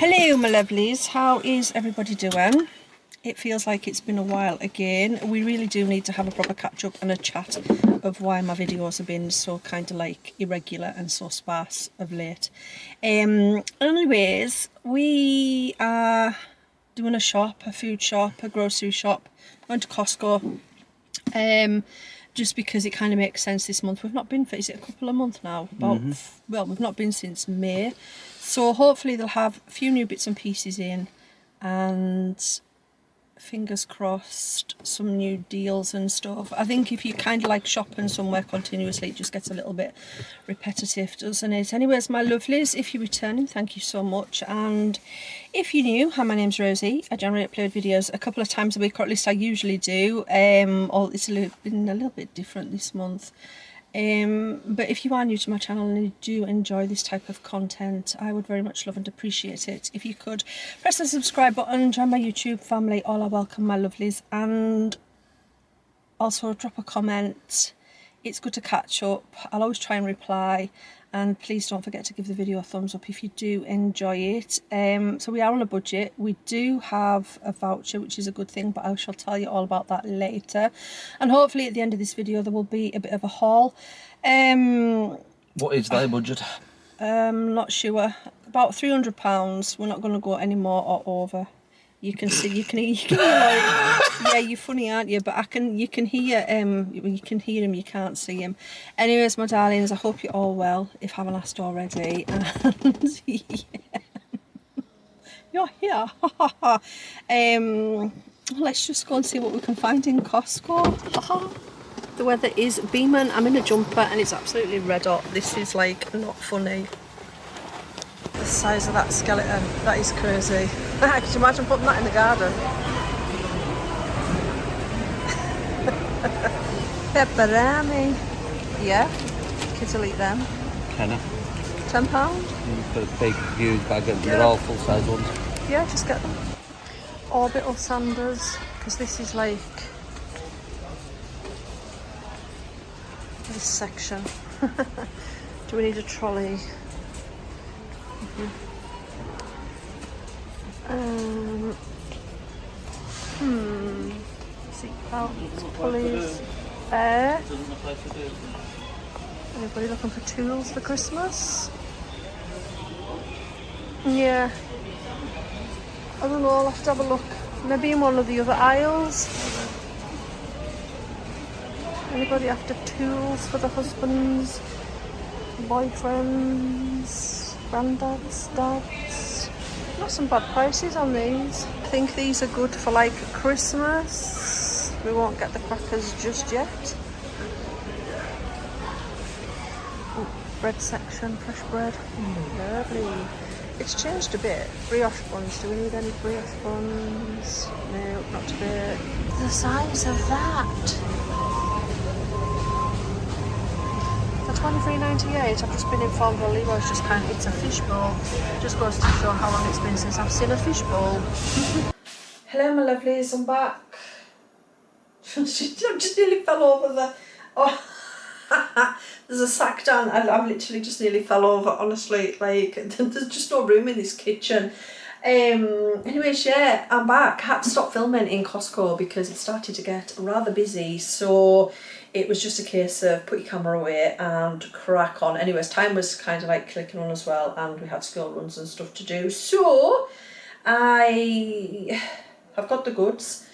Hello my lovelies, how is everybody doing? It feels like it's been a while again. We really do need to have a proper catch up and a chat of why my videos have been so kind of like irregular and so sparse of late. Anyways, we are doing a shop, a food shop, a grocery shop. Going to Costco. Just because it kind of makes sense this month. We've not been for, is it a couple of months now? Well, we've not been since May. So hopefully they'll have a few new bits and pieces in, and fingers crossed some new deals and stuff. I think if you kind of like shopping somewhere continuously, it just gets a little bit repetitive, doesn't it? Anyways, my lovelies, if you're returning, thank you so much. And if you're new, hi, my name's Rosie. I generally upload videos a couple of times a week, or at least I usually do. It's been a little bit different this month. But if you are new to my channel and you do enjoy this type of content, I would very much love and appreciate it if you could press the subscribe button, join my YouTube family. All are welcome, my lovelies, and also drop a comment. It's good to catch up. I'll always try and reply, and please don't forget to give the video a thumbs up if you do enjoy it. So we are on a budget. We do have a voucher, which is a good thing, but I shall tell you all about that later. And hopefully at the end of this video there will be a bit of a haul. What is their budget? Not sure. About £300. We're not going to go any more or over. You can see, you can hear, like, yeah, you're funny, aren't you? But you can hear him, you can't see him. Anyways, my darlings, I hope you're all well, if I haven't asked already. And yeah, you're here. Let's just go and see what we can find in Costco. The weather is beaming. I'm in a jumper and it's absolutely red hot. This is like not funny. The size of that skeleton, that is crazy. Could you imagine putting that in the garden? Pepperoni. Yeah, kids will eat them. Tenner. £10? For a big, huge bag, and they're all full-size ones. Yeah, just get them. Orbital sanders, because this is like this section. Do we need a trolley? Seat belts, pulleys, bear. Anybody looking for tools for Christmas? Yeah. I don't know, I'll have to have a look. Maybe in one of the other aisles. Anybody after tools for the husbands, boyfriends, granddads, dads? Not some bad prices on these. I think these are good for like Christmas. We won't get the crackers just yet. Ooh, bread section, fresh bread. Lovely. It's changed a bit. Brioche buns. Do we need any brioche buns? No, not today. The size of that. For $23.98, I've just been informed by Leroy's just kind of, it's a fishbowl. Just goes to show how long it's been since I've seen a fishbowl. Hello my lovelies, I'm back. I just nearly fell over the... Oh. There's a sack down. I've literally just nearly fell over, honestly. Like, there's just no room in this kitchen. Anyways, yeah, I'm back. I had to stop filming in Costco because it started to get rather busy. So it was just a case of put your camera away and crack on. Anyways, time was kind of like clicking on as well, and we had school runs and stuff to do. So I have got the goods.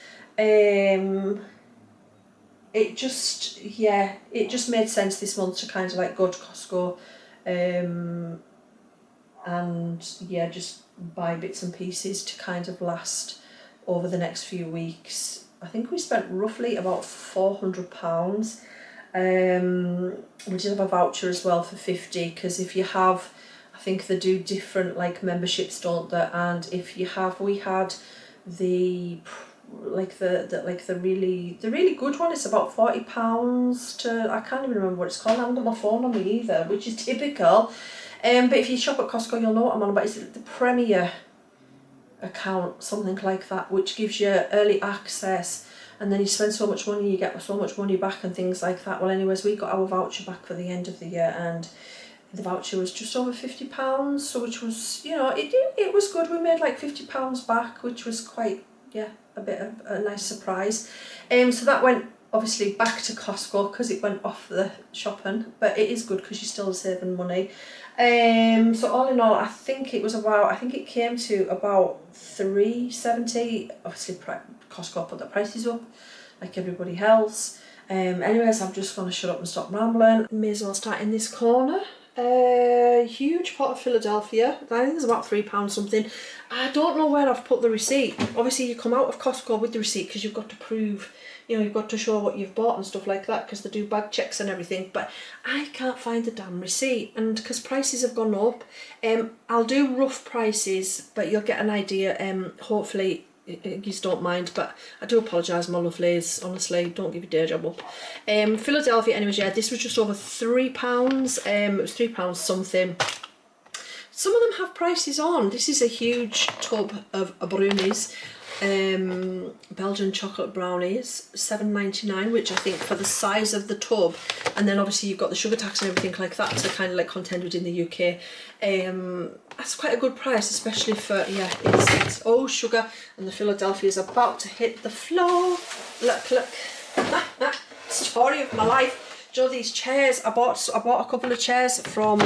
It just made sense this month to kind of like go to Costco and yeah, just buy bits and pieces to kind of last over the next few weeks. I think we spent roughly about £400. We did have a voucher as well for 50, because if you have, I think they do different like memberships, don't they? And if you have, we had the the really good one. It's about £40 to, I can't even remember what it's called. I haven't got my phone on me either, which is typical. But if you shop at Costco, you'll know what I'm on about. It's the Premier account, something like that, which gives you early access, and then you spend so much money, you get so much money back and things like that. Well, anyways, we got our voucher back for the end of the year, and the voucher was just over £50, so which was, you know, it was good. We made like £50 back, which was quite, yeah, a bit of a nice surprise. So that went obviously back to Costco because it went off the shopping, but it is good because you're still saving money. So all in all, I think it came to about £3.70. Obviously Costco put the prices up like everybody else. Anyways, I'm just going to shut up and stop rambling. May as well start in this corner. Huge pot of Philadelphia. I think it's about £3 something. I don't know where I've put the receipt. Obviously you come out of Costco with the receipt because you've got to prove, you know, you've got to show what you've bought and stuff like that because they do bag checks and everything, but I can't find the damn receipt, and because prices have gone up. I'll do rough prices, but you'll get an idea. Hopefully you don't mind, but I do apologise, my lovelies, honestly, don't give your day job up. Philadelphia, anyways, yeah, this was just over £3. It was £3 something. Some of them have prices on. This is a huge tub of brownies, Belgian chocolate brownies, £7.99, which I think for the size of the tub, and then obviously you've got the sugar tax and everything like that to kind of like contend with in the UK. That's quite a good price, especially for, yeah, it's oh sugar, and the Philadelphia is about to hit the floor. Look. Story of my life. Do you know these chairs? I bought a couple of chairs from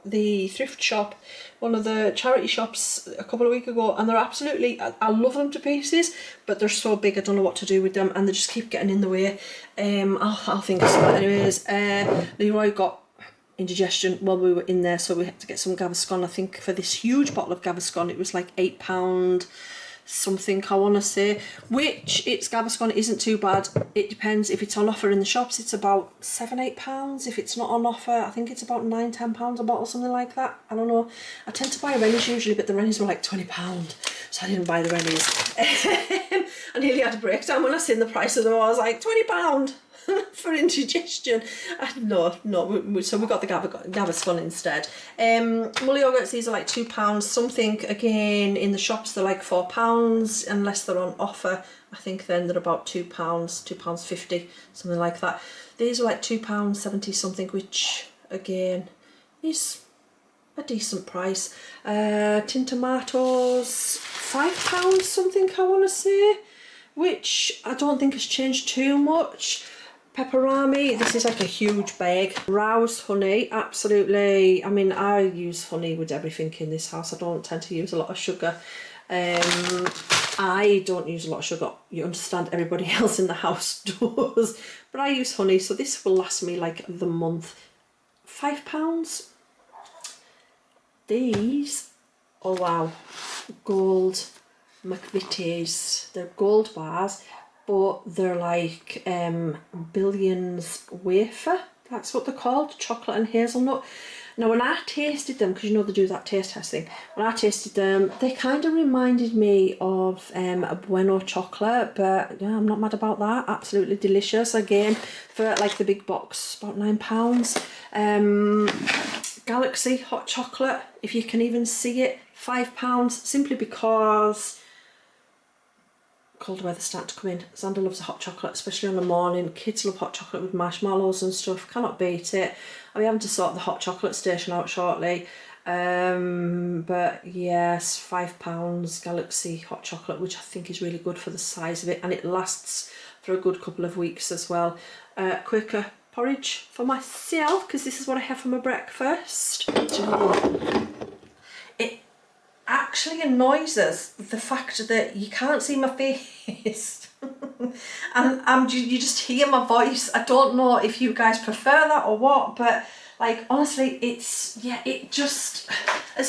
the thrift shop, one of the charity shops, a couple of weeks ago, and they're absolutely, I love them to pieces, but they're so big I don't know what to do with them, and they just keep getting in the way. I'll think of something. Anyways, Leroy got indigestion while we were in there, so we had to get some Gaviscon. I think for this huge bottle of Gaviscon it was like £8 something, I want to say, which it's Gaviscon isn't too bad. It depends. If it's on offer in the shops it's about £7-8. If it's not on offer I think it's about £9-10 a bottle, something like that. I don't know. I tend to buy Rennies usually, but the Rennies were like £20, so I didn't buy the Rennies. I nearly had a breakdown when I seen the price of them. I was like, £20 for indigestion. No, so we got the Gaviscon instead. Muller yogurts, these are like £2 something. Again, in the shops they're like £4 unless they're on offer. I think then they're about £2, £2.50, something like that. These are like £2.70 something, which again is a decent price. Tin tomatoes, £5 something, I want to say, which I don't think has changed too much. Pepperami, this is like a huge bag. Rouse honey, absolutely. I mean, I use honey with everything in this house. I don't tend to use a lot of sugar. I don't use a lot of sugar. You understand, everybody else in the house does. But I use honey, so this will last me like the month. £5. These, oh wow, gold McVitie's. They're gold bars, but they're like Billions wafer. That's what they're called, chocolate and hazelnut. Now when I tasted them, because you know they do that taste testing, when I tasted them they kind of reminded me of a Bueno chocolate, but yeah, I'm not mad about that. Absolutely delicious. Again, for like the big box, about £9. Galaxy hot chocolate, if you can even see it, £5, simply because cold weather's starting to come in. Xander loves a hot chocolate, especially on the morning. Kids love hot chocolate with marshmallows and stuff. Cannot beat it. I'll be having to sort the hot chocolate station out shortly. But yes, £5 Galaxy hot chocolate, which I think is really good for the size of it, and it lasts for a good couple of weeks as well. Quaker porridge for myself, because this is what I have for my breakfast. Do you know what? It actually annoys us, the fact that you can't see my face and you just hear my voice. I don't know if you guys prefer that or what, but like honestly, it's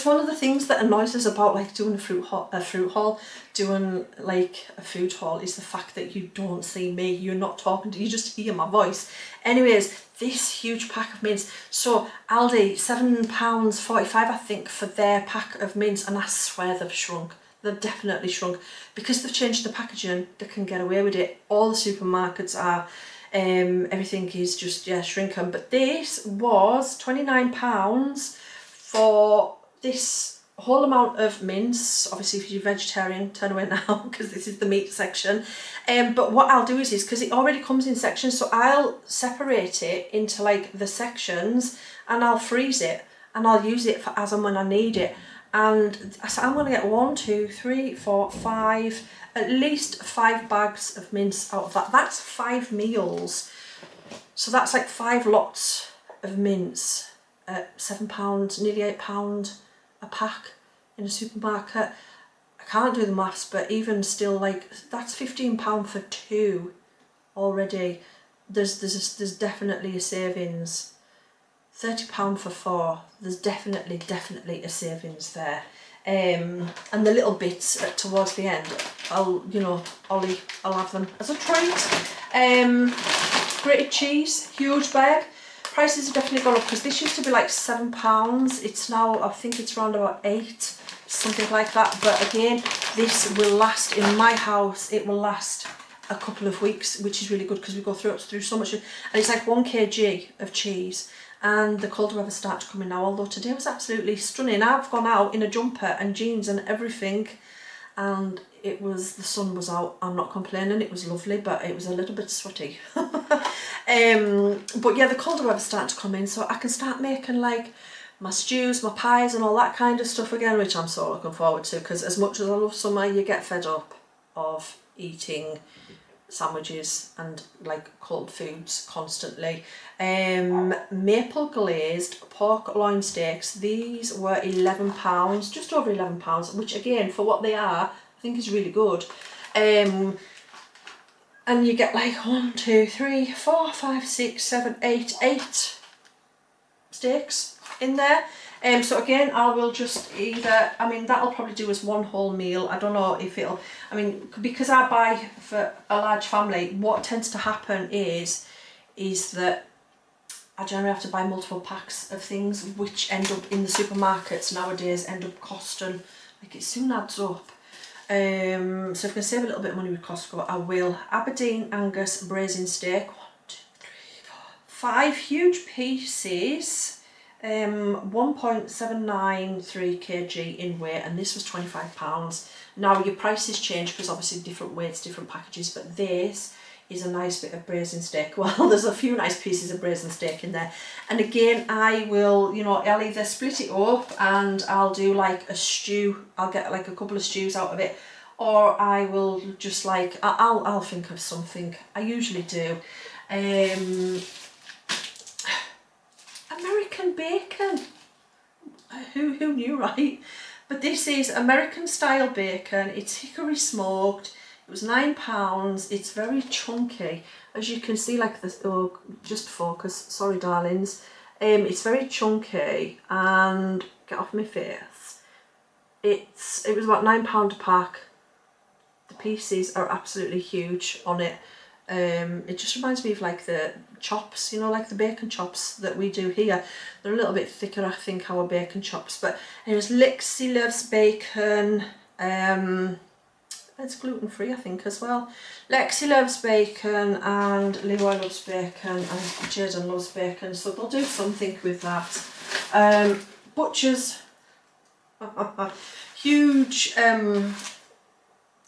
one of the things that annoys us about like doing a fruit haul, doing like a food haul, is the fact that you don't see me, you're not talking to, you just hear my voice. Anyways, this huge pack of mince. So Aldi, £7.45 I think for their pack of mince, and I swear they've shrunk. They've definitely shrunk. Because they've changed the packaging, they can get away with it. All the supermarkets are. Everything is just, yeah, shrinking. But this was £29 for this whole amount of mince. Obviously if you're vegetarian, turn away now because this is the meat section. But what I'll do is because it already comes in sections, so I'll separate it into like the sections and I'll freeze it and I'll use it for as and when I need it. And so I'm going to get 1, 2, 3, 4, 5, at least 5 bags of mince out of that. That's 5 meals. So that's like 5 lots of mince at £7, nearly £8 a pack in a supermarket. I can't do the maths, but even still, like, that's £15 for 2 already. There's definitely a savings. £30 for 4. There's definitely a savings there. And the little bits towards the end, I'll have them as a treat. Grated cheese, huge bag. Prices have definitely gone up because this used to be like £7. It's now, I think it's around about 8, something like that. But again, this will last in my house. It will last a couple of weeks, which is really good because we go through so much. And it's like 1 kg of cheese. And the colder weather starts coming now, although today was absolutely stunning. I've gone out in a jumper and jeans and everything, and the sun was out. I'm not complaining, it was lovely, but it was a little bit sweaty. But yeah, the colder weather starting to come in, so I can start making like my stews, my pies and all that kind of stuff again, which I'm so looking forward to, because as much as I love summer, you get fed up of eating sandwiches and like cold foods constantly. Maple glazed pork loin steaks, these were £11, just over £11, which again for what they are I think is really good. And you get like 1, 2, 3, 4, 5, 6, 7, 8 steaks in there. So again, I will just either, I mean, that'll probably do as 1 whole meal. I don't know if it'll, I mean, because I buy for a large family, what tends to happen is that I generally have to buy multiple packs of things, which end up in the supermarkets nowadays, end up costing, like it soon adds up. So if I can save a little bit of money with Costco, I will. Aberdeen Angus braising steak, 1, 2, 3, 4, 5 huge pieces. 1.793 kg in weight, and this was £25. Now your prices change because obviously different weights, different packages, but this is a nice bit of braising steak. Well, there's a few nice pieces of braising steak in there, and again I will, I'll either split it up and I'll do like a stew. I'll get like a couple of stews out of it, or I will just like I'll think of something. I usually do. American bacon. Who knew, right? But this is American style bacon. It's hickory smoked. It was £9. It's very chunky, as you can see. Like this, oh, just focus. Sorry, darlings. It's very chunky, and get off my face. It was about £9 a pack. The pieces are absolutely huge on it. It just reminds me of like the chops, like the bacon chops that we do here. They're a little bit thicker, I think, our bacon chops. But anyways, Lexi loves bacon. It's gluten free, I think, as well. Lexi loves bacon, and Leroy loves bacon, and Jaden loves bacon. So they'll do something with that. Butchers, huge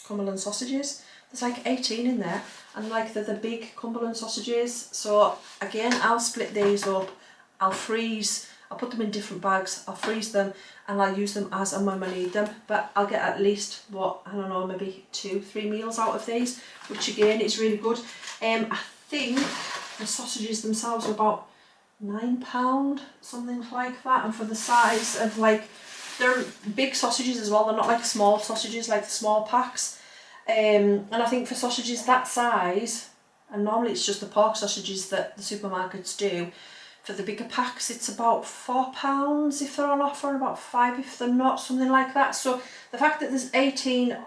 Cumberland sausages. There's like 18 in there, and like they're the big Cumberland sausages. So again, I'll split these up. I'll put them in different bags. I'll freeze them, and I'll use them as and when I need them. But I'll get at least, I don't know, maybe 2, 3 meals out of these, which again is really good. I think the sausages themselves are about £9, something like that. And for the size of they're big sausages as well. They're not like small sausages, like the small packs. And I think for sausages that size, and normally it's just the pork sausages that the supermarkets do, for the bigger packs it's about £4 if they're on offer, about 5 if they're not, something like that. So the fact that there's 18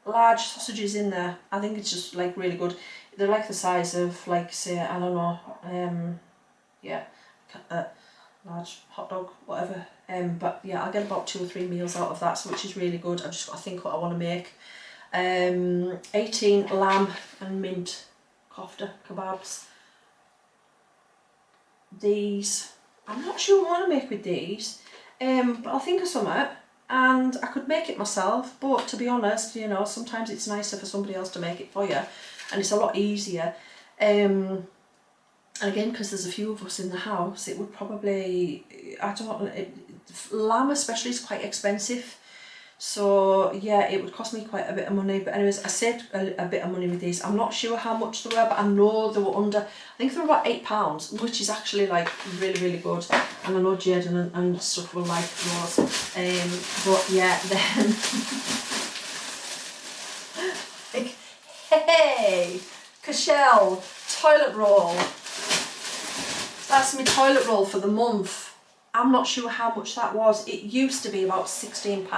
large sausages in there, I think it's just like really good. They're like the size of, like, say, I don't know, large hot dog, whatever. But yeah, I'll get about 2 or 3 meals out of that, so which is really good. I've just got to think what I want to make. 18 lamb and mint kofta kebabs. These, I'm not sure what I want to make with these, but I'll think of something. and I could make it myself, but to be honest, you know, sometimes it's nicer for somebody else to make it for you, and it's a lot easier. And again, because there's a few of us in the house, it would probably, lamb especially is quite expensive. So yeah, it would cost me quite a bit of money. But anyways, I saved a bit of money with these. I'm not sure how much they were, but I know they were under, I think they were about £8, which is actually like really, really good. And I know Jaden and stuff will like those. But yeah, then, like, hey, Cashel, toilet roll. That's my toilet roll for the month. I'm not sure how much that was. It used to be about £16.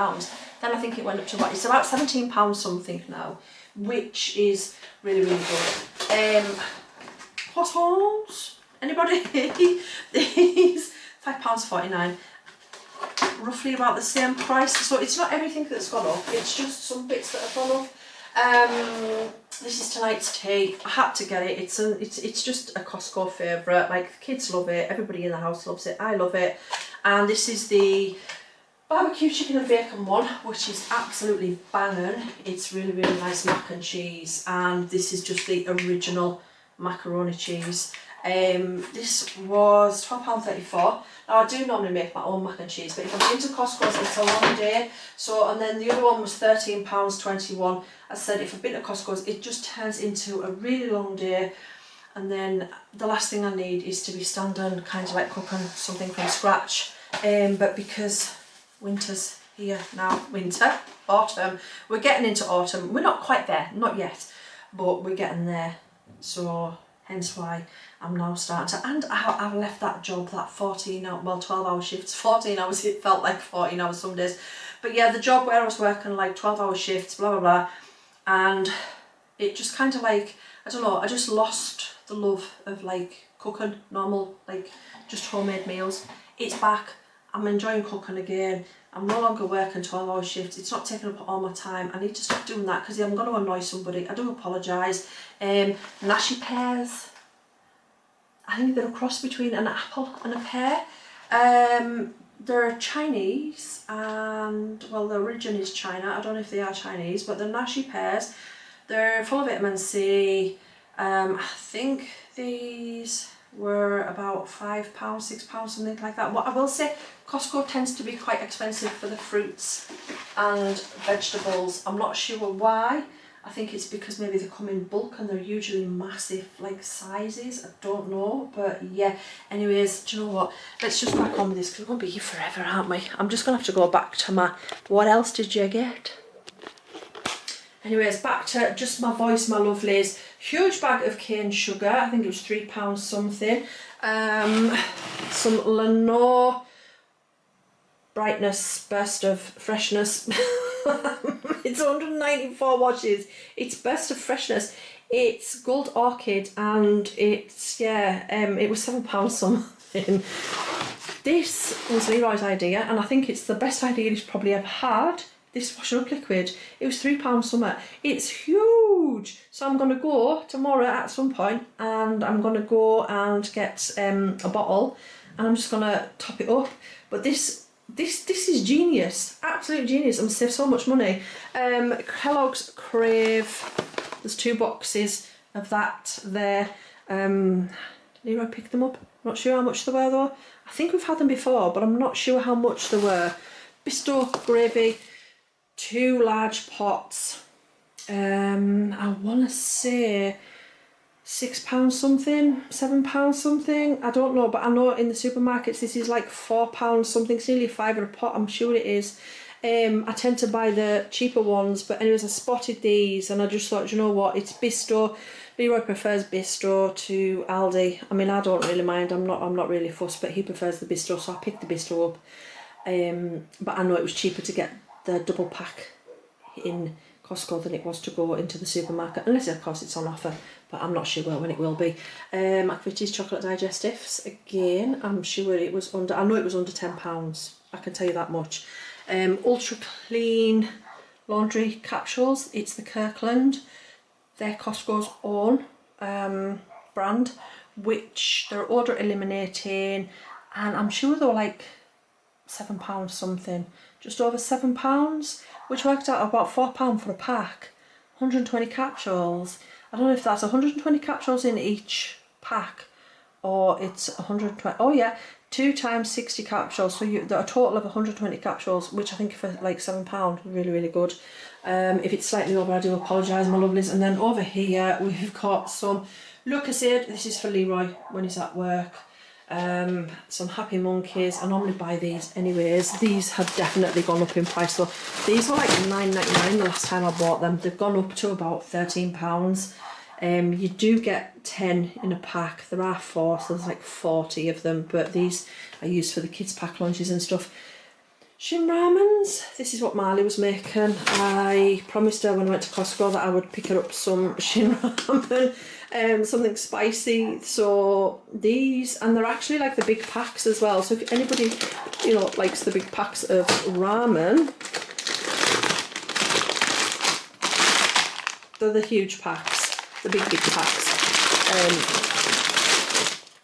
Then I think it went up to it's about £17 something now, which is really, really good. Potholes? Anybody? These £5.49. Roughly about the same price. So it's not everything that's gone up. It's just some bits that have gone up. This is tonight's tea. I had to get it. It's just a Costco favourite. Like, the kids love it. Everybody in the house loves it. I love it. And this is the barbecue chicken and bacon one, which is absolutely banging. It's really, really nice mac and cheese. And this is just the original macaroni cheese. This was £12.34. Now, I do normally make my own mac and cheese, but if I'm into Costco's, it's a long day. So, and then the other one was £13.21. I said, if I've been to Costco's, it just turns into a really long day. And then the last thing I need is to be standing, kind of like cooking something from scratch. But because winter's here now, autumn, we're getting into autumn. We're not quite there, not yet, but we're getting there. So hence why I'm now starting to, and I left that job, that 12-hour shifts, 14 hours, it felt like 14 hours some days. But yeah, the job where I was working like 12-hour shifts, blah, blah, blah. And it just kind of like, I don't know, I just lost the love of like cooking normal, like just homemade meals. It's back. I'm enjoying cooking again. I'm no longer working 12-hour shifts. It's not taking up all my time. I need to stop doing that because I'm going to annoy somebody. I do apologise. Nashi pears. I think they're a cross between an apple and a pear. They're Chinese, and well, the origin is China. I don't know if they are Chinese, but they're Nashi pears. They're full of vitamin C. I think these were about £5, £6, something like that. What I will say, Costco tends to be quite expensive for the fruits and vegetables. I'm not sure why. I think it's because maybe they come in bulk and they're usually massive like sizes. I don't know, but yeah. Anyways, do you know what? Let's just crack on with this because we're going to be here forever, aren't we? I'm just going to have to go back to my, what else did you get? Anyways, back to just my voice, my lovelies. Huge bag of cane sugar. I think it was £3 something. Some Lenore Brightness Burst of Freshness. It's 194 washes. It's Burst of Freshness. It's Gold Orchid, and it's, yeah, it was £7 something. This was Leroy's idea, and I think it's the best idea he's probably ever had. This washing up liquid, it was £3 something. It's huge. So I'm going to go tomorrow at some point, and I'm going to go and get a bottle, and I'm just going to top it up. But this is genius, absolute genius. I'm going to save so much money. Kellogg's Crave. There's 2 boxes of that there. Leroy picked them up. Not sure how much they were though. I think we've had them before, but I'm not sure how much they were. Bisto gravy. 2 large pots. I want to say £6 something, £7 something. I don't know, but I know in the supermarkets this is like £4 something. It's nearly £5 a pot. I'm sure it is. I tend to buy the cheaper ones, but anyways, I spotted these and I just thought, you know what? It's Bisto. Leroy prefers Bisto to Aldi. I mean, I don't really mind. I'm not really fussed, but he prefers the Bisto, so I picked the Bisto up. But I know it was cheaper to get the double pack in Costco than it was to go into the supermarket, unless of course it's on offer, but I'm not sure when it will be. McVitie's chocolate digestives, again, I'm sure it was under, I know it was under £10, I can tell you that much. Ultra clean laundry capsules, it's the Kirkland, they're Costco's own brand, which they're odor eliminating, and I'm sure they were like £7 something, just over £7, which worked out about £4 for a pack. 120 capsules. I don't know if that's 120 capsules in each pack, or it's 120. Oh yeah, 2 times 60 capsules. So a total of 120 capsules, which I think for like £7, really, really good. If it's slightly over, I do apologise, my lovelies. And then over here we've got some Lucozade. This is for Leroy when he's at work. Some Happy Monkeys. I normally buy these anyways. These have definitely gone up in price. So these were like £9.99 the last time I bought them. They've gone up to about £13. You do get 10 in a pack. There are 4, so there's like 40 of them, but these are used for the kids' pack lunches and stuff. Shin ramens. This is what Marley was making. I promised her when I went to Costco that I would pick her up some shin ramen, something spicy. So these, and they're actually like the big packs as well. So if anybody, you know, likes the big packs of ramen, they're the huge packs, the big packs.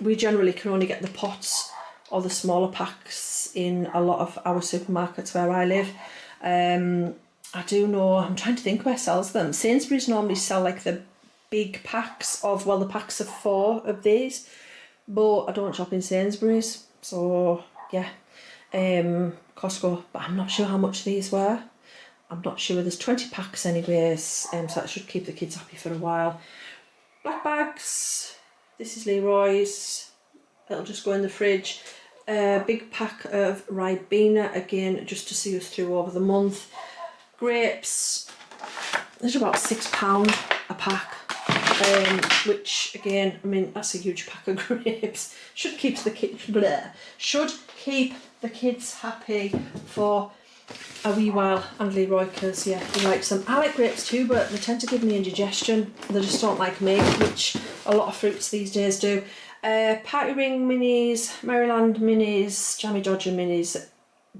We generally can only get the pots or the smaller packs in a lot of our supermarkets where I live. I do know, I'm trying to think where sells them. Sainsbury's normally sell like the big packs of, well, the packs of 4 of these, but I don't shop in Sainsbury's, so yeah. Costco, but I'm not sure how much these were. I'm not sure. There's 20 packs anyways, so that should keep the kids happy for a while. Black bags. This is Leroy's. It'll just go in the fridge. Big pack of Ribena, again, just to see us through over the month. Grapes. These are about £6 a pack. Which again, I mean, that's a huge pack of grapes. Should keep the kids happy for a wee while. And Leroy, because yeah, he likes them. I like grapes too, but they tend to give me indigestion. They just don't like me, which a lot of fruits these days do. Party Ring minis, Maryland minis, Jammy Dodger minis.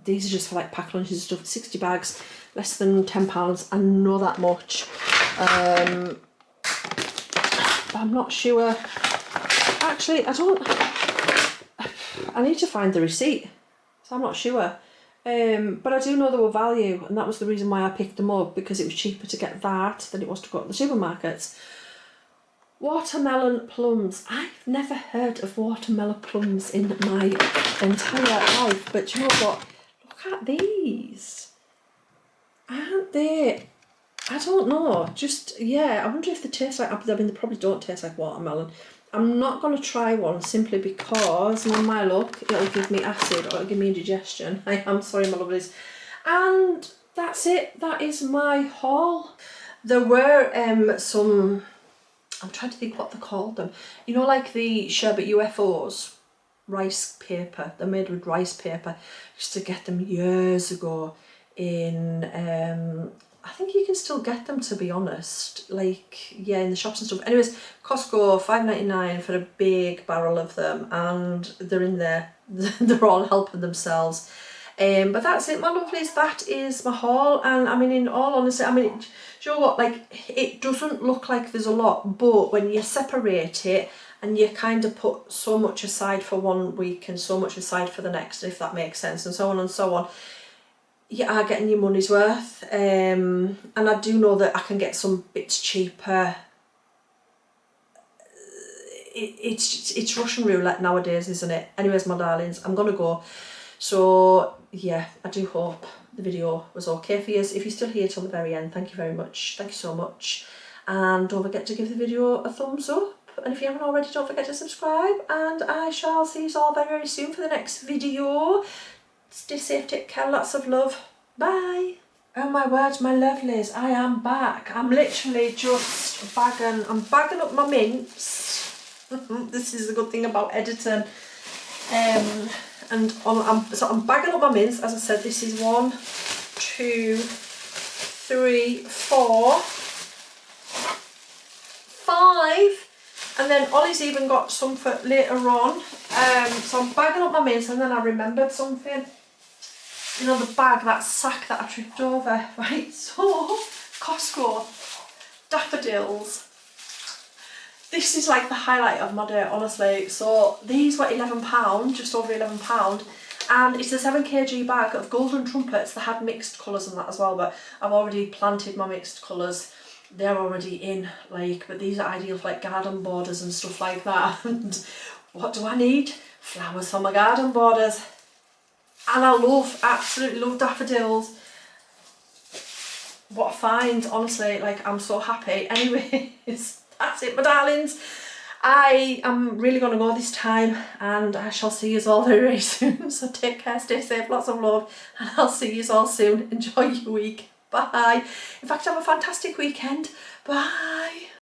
These are just for like pack lunches and stuff. 60 bags, less than £10. I know that much. But I'm not sure. Actually, I need to find the receipt, so I'm not sure. But I do know they were value, and that was the reason why I picked them up, because it was cheaper to get that than it was to go to the supermarkets. Watermelon plums. I've never heard of watermelon plums in my entire life, but you know what? Look at these. Aren't they? I don't know. Just, yeah, I wonder if they taste like, I mean, they probably don't taste like watermelon. I'm not going to try one simply because, on my luck, it'll give me acid or it'll give me indigestion. I am sorry, my lovelies. And that's it. That is my haul. There were some, I'm trying to think what they called them. You know, like the Sherbet UFOs, rice paper. They're made with rice paper. I used to get them years ago in, I think you can still get them, to be honest, like, yeah, in the shops and stuff. Anyways, Costco, $5.99 for a big barrel of them, and they're in there. They're all helping themselves. But that's it, my lovelies. That is my haul. And I mean, in all honesty, I mean, do you know what, like, it doesn't look like there's a lot, but when you separate it and you kind of put so much aside for 1 week and so much aside for the next, if that makes sense, and so on and so on, you are getting your money's worth. And I do know that I can get some bits cheaper. It's Russian roulette nowadays, isn't it? Anyways, my darlings, I'm gonna go. So yeah, I do hope the video was okay for you. If you're still here till the very end, thank you very much. Thank you so much. And don't forget to give the video a thumbs up. And if you haven't already, don't forget to subscribe. And I shall see you all very, very soon for the next video. Stay safe, take care, lots of love. Bye. Oh my word, my lovelies, I am back. I'm literally just bagging up my mince. This is the good thing about editing. So I'm bagging up my mince. As I said, this is 1, 2, 3, 4, 5. And then Ollie's even got some for later on. So I'm bagging up my mince, and then I remembered something. You know, the bag, that sack that I tripped over, right? So, Costco, daffodils. This is like the highlight of my day, honestly. So, these were £11, just over £11. And it's a 7 kg bag of golden trumpets that had mixed colours and that as well, but I've already planted my mixed colours. They're already in, like, but these are ideal for like garden borders and stuff like that. And what do I need? Flowers for my garden borders. And I absolutely love daffodils. What a find, honestly, like, I'm so happy. Anyways, that's it, my darlings. I am really going to go this time, and I shall see you all very, very soon. So take care, stay safe, lots of love, and I'll see you all soon. Enjoy your week. Bye. In fact, have a fantastic weekend. Bye.